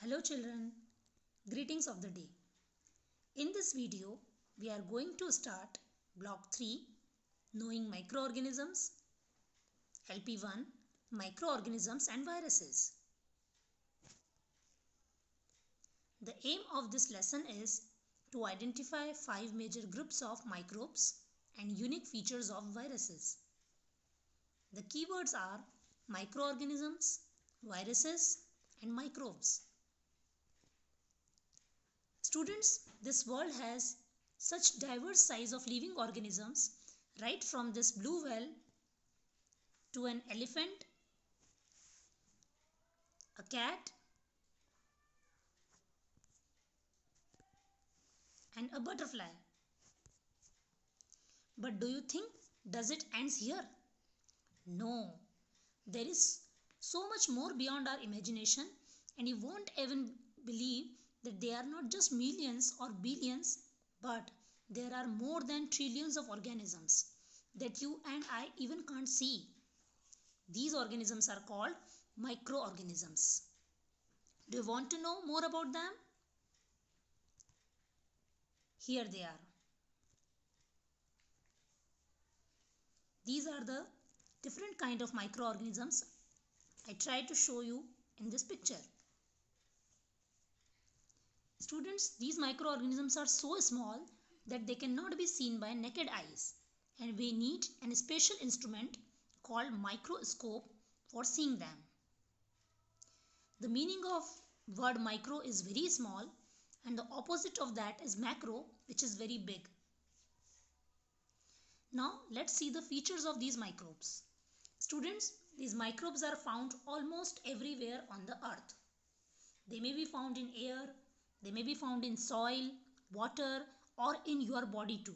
Hello children, greetings of the day. In this video, we are going to start block 3, knowing microorganisms, LP1, microorganisms and viruses. The aim of this lesson is to identify 5 major groups of microbes and unique features of viruses. The keywords are microorganisms, viruses and microbes. Students, this world has such diverse size of living organisms, right from this blue whale to an elephant, a cat and a butterfly. But do you think does it ends here? No, there is so much more beyond our imagination, and you won't even believe that they are not just millions or billions, but there are more than trillions of organisms that you and I even can't see. These organisms are called microorganisms. Do you want to know more about them? Here they are. These are the different kind of microorganisms I tried to show you in this picture. Students, these microorganisms are so small that they cannot be seen by naked eyes, and we need a special instrument called microscope for seeing them. The meaning of word micro is very small, and the opposite of that is macro, which is very big. Now let's see the features of these microbes. Students, these microbes are found almost everywhere on the earth. They may be found in air, they may be found in soil, water or in your body too.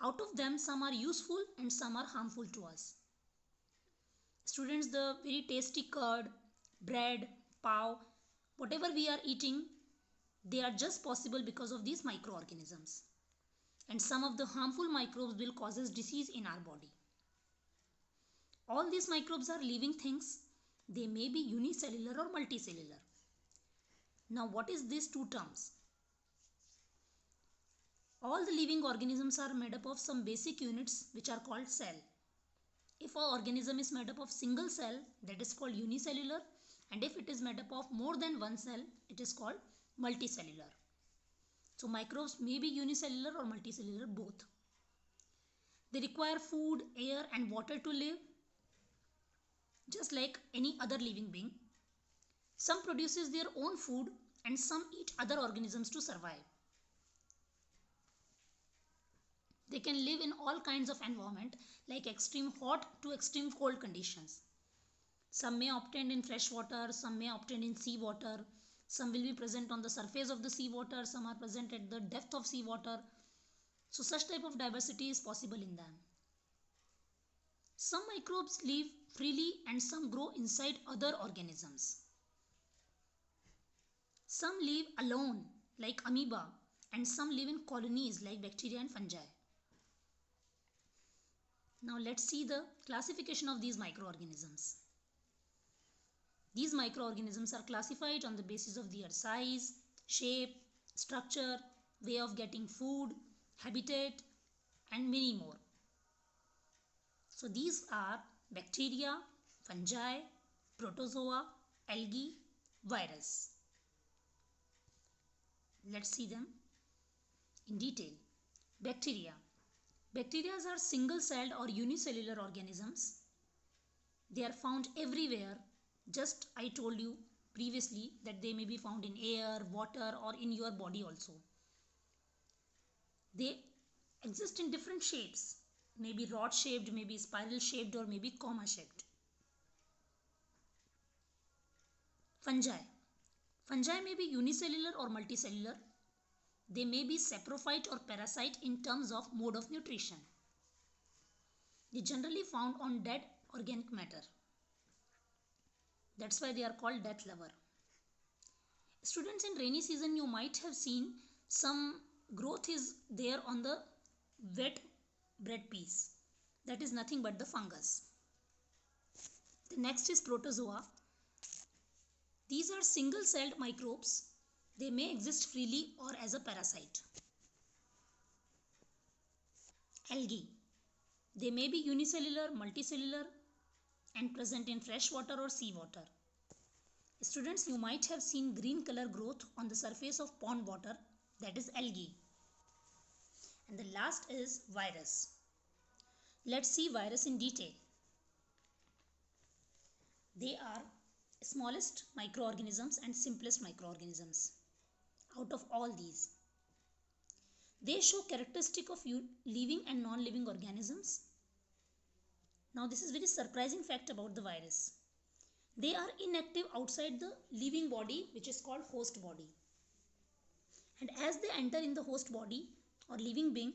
Out of them, some are useful and some are harmful to us. Students, the very tasty curd, bread, pav, whatever we are eating, they are just possible because of these microorganisms. And some of the harmful microbes will cause us disease in our body. All these microbes are living things. They may be unicellular or multicellular. Now what is these two terms? All the living organisms are made up of some basic units which are called cell. If an organism is made up of single cell, that is called unicellular, and if it is made up of more than one cell, it is called multicellular. So microbes may be unicellular or multicellular both. They require food, air and water to live, just like any other living being. Some produces their own food and some eat other organisms to survive. They can live in all kinds of environment, like extreme hot to extreme cold conditions. Some may obtain in fresh water, some may obtain in sea water, some will be present on the surface of the sea water, some are present at the depth of sea water. So such type of diversity is possible in them. Some microbes live freely and some grow inside other organisms. Some live alone like amoeba and some live in colonies like bacteria and fungi. Now let's see the classification of these microorganisms. These microorganisms are classified on the basis of their size, shape, structure, way of getting food, habitat and many more. So these are bacteria, fungi, protozoa, algae, virus. Let's see them in detail. Bacteria. Bacteria are single-celled or unicellular organisms. They are found everywhere. Just I told you previously that they may be found in air, water or in your body also. They exist in different shapes. Maybe rod shaped, maybe spiral shaped or maybe comma shaped. Fungi. Fungi may be unicellular or multicellular. They may be saprophyte or parasite in terms of mode of nutrition. They generally found on dead organic matter. That's why they are called death lover. Students, in rainy season you might have seen some growth is there on the wet bread piece. That is nothing but the fungus. The next is protozoa. These are single-celled microbes. They may exist freely or as a parasite. Algae. They may be unicellular, multicellular, and present in fresh water or seawater. Students, you might have seen green color growth on the surface of pond water, that is algae. And the last is virus. Let's see virus in detail. They are smallest microorganisms and simplest microorganisms out of all these. They show characteristic of living and non-living organisms. Now this is very surprising fact about the virus. They are inactive outside the living body, which is called host body. And as they enter in the host body or living being,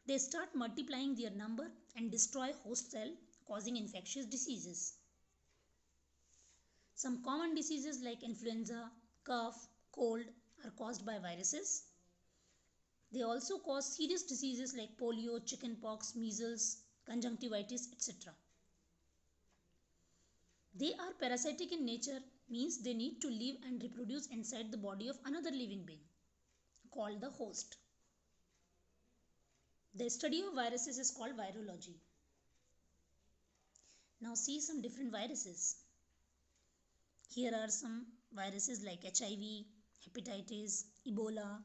they start multiplying their number and destroy host cell, causing infectious diseases. Some common diseases like influenza, cough, cold are caused by viruses. They also cause serious diseases like polio, chickenpox, measles, conjunctivitis, etc. They are parasitic in nature, means they need to live and reproduce inside the body of another living being, called the host. The study of viruses is called virology. Now see some different viruses. Here are some viruses like HIV, hepatitis, Ebola,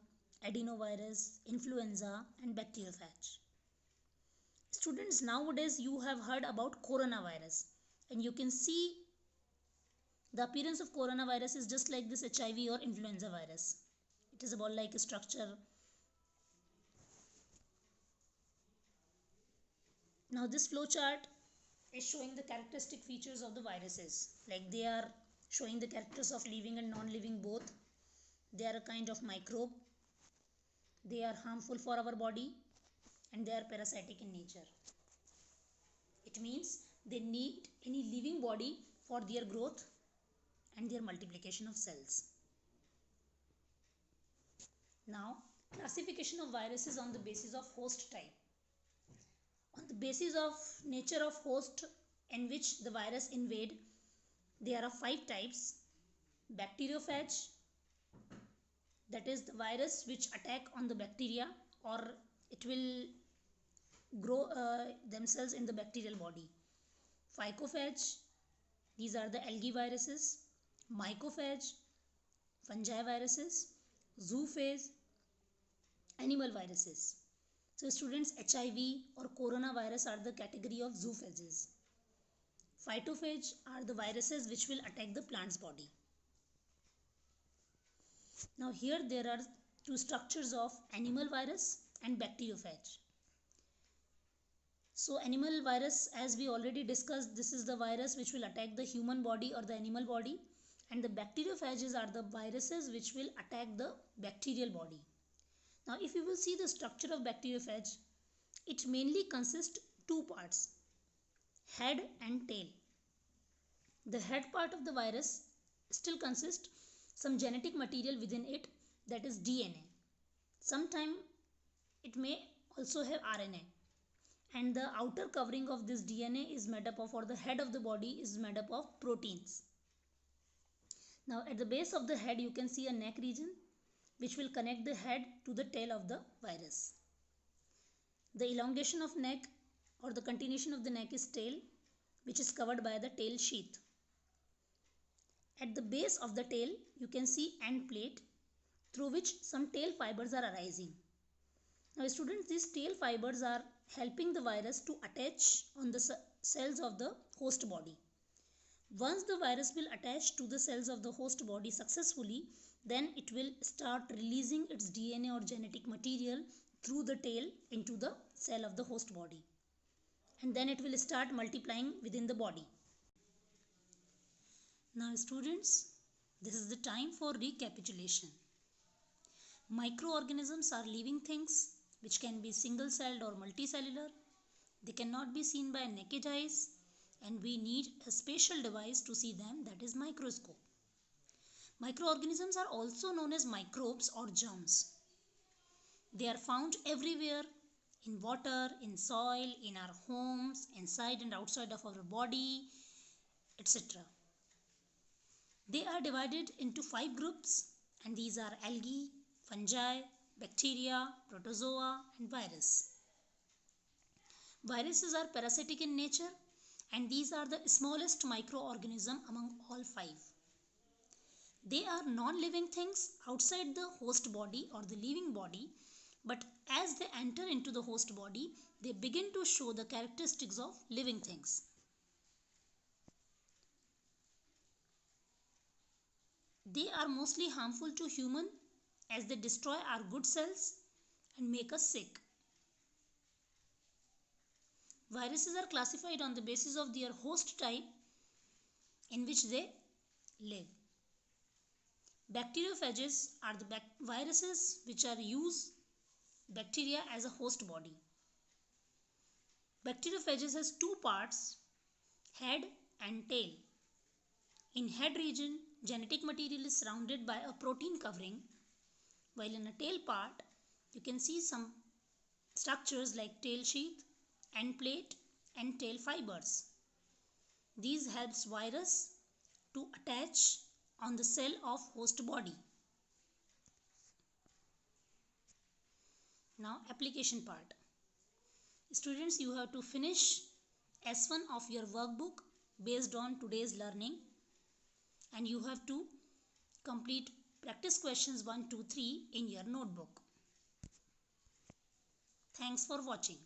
adenovirus, influenza, and bacteriophage. Students, nowadays you have heard about coronavirus, and you can see the appearance of coronavirus is just like this HIV or influenza virus. It is about like a structure. Now this flowchart is showing the characteristic features of the viruses. Like they are showing the characters of living and non-living both. They are a kind of microbe. They are harmful for our body and they are parasitic in nature. It means they need any living body for their growth and their multiplication of cells. Now, classification of viruses on the basis of host type. On the basis of nature of host in which the virus invade, there are 5 types. Bacteriophage, that is the virus which attack on the bacteria or it will grow themselves in the bacterial body. Phycophage, these are the algae viruses. Mycophage, fungi viruses. Zoophage, animal viruses. So students, HIV or coronavirus are the category of zoophages. Phytophage are the viruses which will attack the plant's body. Now here there are 2 structures of animal virus and bacteriophage. So animal virus, as we already discussed, this is the virus which will attack the human body or the animal body, and the bacteriophages are the viruses which will attack the bacterial body. Now if you will see the structure of bacteriophage, it mainly consists 2 parts, head and tail. The head part of the virus still consists some genetic material within it, that is DNA. Sometimes it may also have RNA. And the outer covering of this DNA is made up of, or the head of the body is made up of proteins. Now at the base of the head you can see a neck region which will connect the head to the tail of the virus. The elongation of neck or the continuation of the neck is tail, which is covered by the tail sheath. At the base of the tail you can see end plate through which some tail fibers are arising. Now students, these tail fibers are helping the virus to attach on the cells of the host body. Once the virus will attach to the cells of the host body successfully, then it will start releasing its DNA or genetic material through the tail into the cell of the host body. And then it will start multiplying within the body. Now students, this is the time for recapitulation. Microorganisms are living things which can be single-celled or multicellular. They cannot be seen by naked eyes and we need a special device to see them, that is microscope. Microorganisms are also known as microbes or germs. They are found everywhere, in water, in soil, in our homes, inside and outside of our body, etc. They are divided into 5 groups, and these are algae, fungi, bacteria, protozoa, and virus. Viruses are parasitic in nature, and these are the smallest microorganism among all 5. They are non-living things outside the host body or the living body, but as they enter into the host body, they begin to show the characteristics of living things. They are mostly harmful to human as they destroy our good cells and make us sick. Viruses are classified on the basis of their host type in which they live. Bacteriophages are the viruses which are use bacteria as a host body. Bacteriophages has 2 parts, head and tail. In head region, genetic material is surrounded by a protein covering, while in a tail part, you can see some structures like tail sheath, end plate, and tail fibers. These helps virus to attach on the cell of host body. Now application part. Students, you have to finish S1 of your workbook based on today's learning, and you have to complete practice questions 1, 2, 3 in your notebook. Thanks for watching.